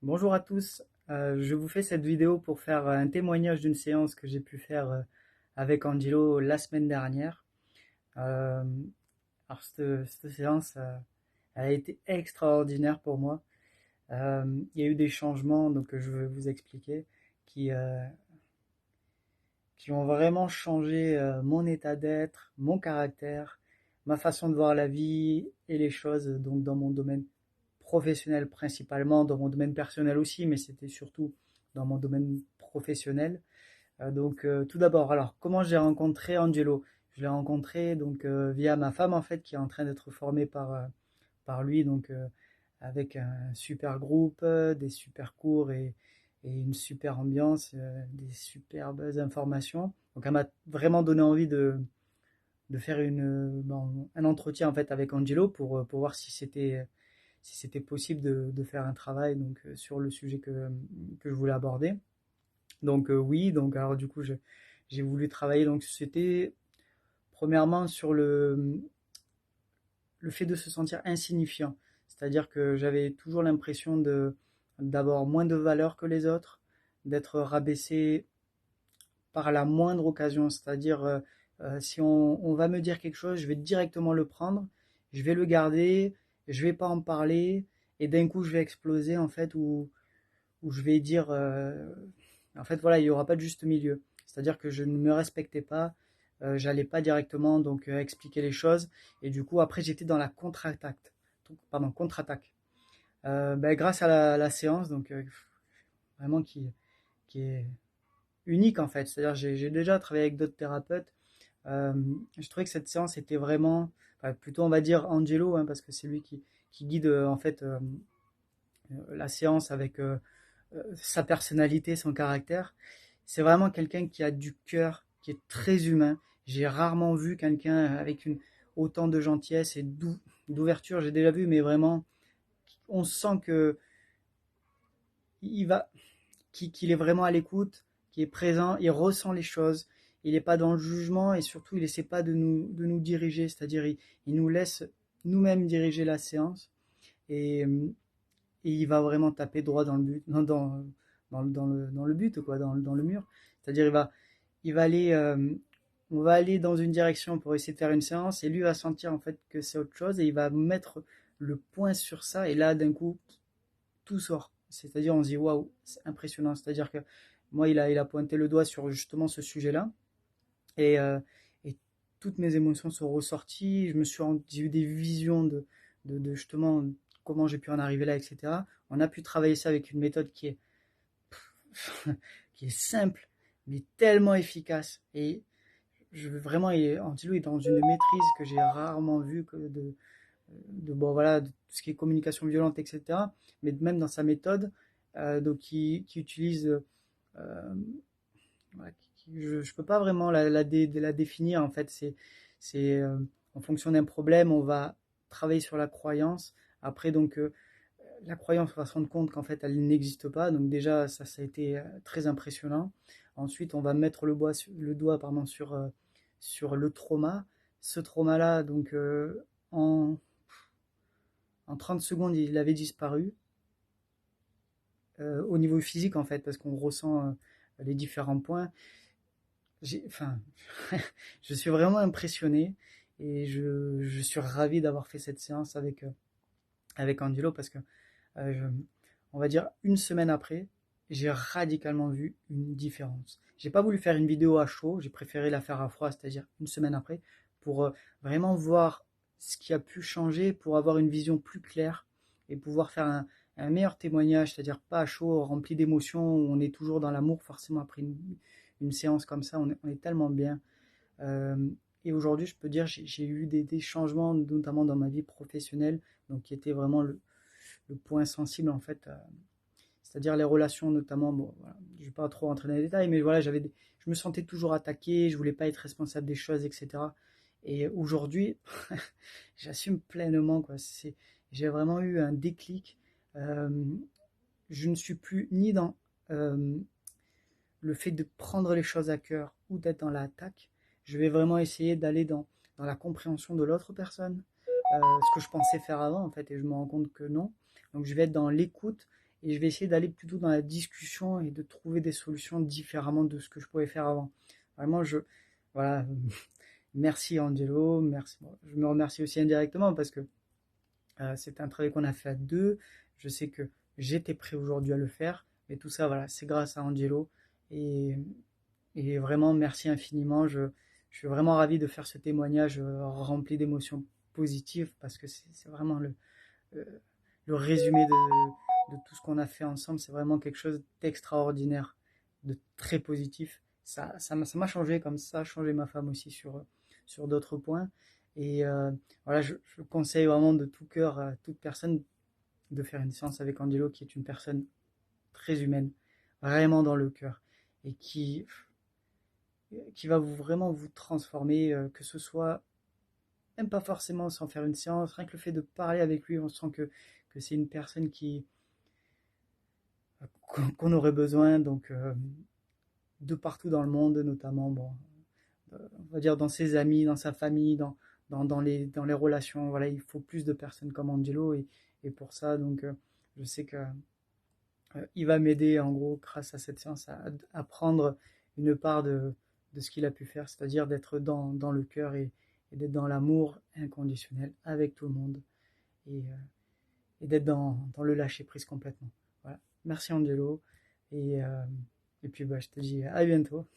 Bonjour à tous. Je vous fais cette vidéo pour faire un témoignage d'une séance que j'ai pu faire avec Angelo la semaine dernière. Euh, cette séance, elle a été extraordinaire pour moi. Il y a eu des changements, donc que je vais vous expliquer, qui, euh, qui ont vraiment changé mon état d'être, mon caractère, ma façon de voir la vie et les choses, donc dans mon domaine professionnel principalement, dans mon domaine personnel aussi, mais c'était surtout dans mon domaine professionnel. Tout d'abord, alors comment j'ai rencontré Angelo? Je l'ai rencontré via ma femme en fait qui est en train d'être formée par lui, avec un super groupe, des super cours et une super ambiance, des superbes informations. Donc elle m'a vraiment donné envie de faire un entretien en fait avec Angelo pour voir si c'était possible de faire un travail sur le sujet que je voulais aborder. Oui, donc alors du coup j'ai voulu travailler. Donc c'était premièrement sur le fait de se sentir insignifiant. C'est-à-dire que j'avais toujours l'impression d'avoir moins de valeur que les autres, d'être rabaissé par la moindre occasion. C'est-à-dire, si on va me dire quelque chose, je vais directement le prendre, je vais le garder, je vais pas en parler, et d'un coup je vais exploser en fait, où je vais dire, en fait voilà, il y aura pas de juste milieu. C'est-à-dire que je ne me respectais pas, j'allais pas directement expliquer les choses, et du coup après j'étais dans la contre-attaque, contre-attaque. Grâce à la séance, vraiment qui est unique en fait. C'est-à-dire j'ai déjà travaillé avec d'autres thérapeutes. Euh, je trouvais que cette séance était vraiment, enfin, plutôt on va dire Angelo, hein, parce que c'est lui qui guide la séance avec sa personnalité, son caractère. C'est vraiment quelqu'un qui a du cœur, qui est très humain. J'ai rarement vu quelqu'un avec autant de gentillesse et d'ouverture. J'ai déjà vu, mais vraiment, on sent que il va, qu'il est vraiment à l'écoute, qu'il est présent, il ressent les choses, il n'est pas dans le jugement et surtout il essaie pas de nous diriger, c'est-à-dire il nous laisse nous-mêmes diriger la séance et, et il va vraiment taper droit dans le but, dans le but, quoi, dans le mur. C'est-à-dire il va aller, on va aller dans une direction pour essayer de faire une séance et lui va sentir en fait que c'est autre chose et il va mettre le point sur ça et là d'un coup tout sort. C'est-à-dire, on se dit, waouh, c'est impressionnant. C'est-à-dire que moi, il a pointé le doigt sur justement ce sujet-là. Et, euh, et toutes mes émotions sont ressorties. J'ai eu des visions de justement comment j'ai pu en arriver là, etc. On a pu travailler ça avec une méthode qui est simple, mais tellement efficace. Et vraiment, Antilo est dans une maîtrise que j'ai rarement vue bon voilà, de tout ce qui est communication violente, etc. Mais même dans sa méthode, qui utilise, voilà, je peux pas vraiment la définir en fait. C'est en fonction d'un problème, on va travailler sur la croyance. Après la croyance, on va se rendre compte qu'en fait elle n'existe pas. Donc déjà ça a été très impressionnant. Ensuite, on va mettre le doigt pardon, sur le trauma. Ce trauma-là, en 30 secondes, il avait disparu au niveau physique, en fait, parce qu'on ressent les différents points. Enfin, je suis vraiment impressionné et je suis ravi d'avoir fait cette séance avec Angelo parce que, on va dire, une semaine après, j'ai radicalement vu une différence. J'ai pas voulu faire une vidéo à chaud, j'ai préféré la faire à froid, c'est-à-dire une semaine après, pour vraiment voir ce qui a pu changer, pour avoir une vision plus claire et pouvoir faire un meilleur témoignage, c'est-à-dire pas à chaud, rempli d'émotions, où on est toujours dans l'amour, forcément après une séance comme ça, on est tellement bien. Euh, et aujourd'hui, je peux dire, j'ai eu des changements, notamment dans ma vie professionnelle, donc qui étaient vraiment le point sensible en fait, c'est-à-dire les relations notamment. Bon, voilà, je vais pas trop rentrer dans les détails, mais voilà, je me sentais toujours attaqué, je voulais pas être responsable des choses, etc. Et aujourd'hui, j'assume pleinement quoi. J'ai vraiment eu un déclic. Euh, je ne suis plus ni dans le fait de prendre les choses à cœur ou d'être dans l'attaque. Je vais vraiment essayer d'aller dans la compréhension de l'autre personne, ce que je pensais faire avant en fait, et je me rends compte que non. Donc je vais être dans l'écoute et je vais essayer d'aller plutôt dans la discussion et de trouver des solutions différemment de ce que je pouvais faire avant. Vraiment, voilà, merci Angelo, merci. Bon, je me remercie aussi indirectement parce que c'est un travail qu'on a fait à deux. Je sais que j'étais prêt aujourd'hui à le faire, mais tout ça, voilà, c'est grâce à Angelo. Et, et vraiment, merci infiniment. Je suis vraiment ravi de faire ce témoignage rempli d'émotions positives parce que c'est vraiment euh, le résumé de tout ce qu'on a fait ensemble. C'est vraiment quelque chose d'extraordinaire, de très positif. Ça m'a changé comme ça a changé ma femme aussi sur d'autres points. Et voilà, je conseille vraiment de tout cœur à toute personne de faire une séance avec Angelo, qui est une personne très humaine, vraiment dans le cœur, et qui va vraiment vous transformer, que ce soit même pas forcément sans faire une séance, rien que le fait de parler avec lui, on sent que c'est une personne qu'on aurait besoin, donc de partout dans le monde, notamment, bon, on va dire dans ses amis, dans sa famille, dans les relations. Voilà, il faut plus de personnes comme Angelo, et pour ça, donc, je sais que il va m'aider, en gros, grâce à cette séance, à prendre une part de ce qu'il a pu faire, c'est-à-dire d'être dans le cœur et d'être dans l'amour inconditionnel avec tout le monde et, et d'être dans le lâcher prise complètement. Voilà. Merci Angelo et, et puis bah, je te dis à bientôt.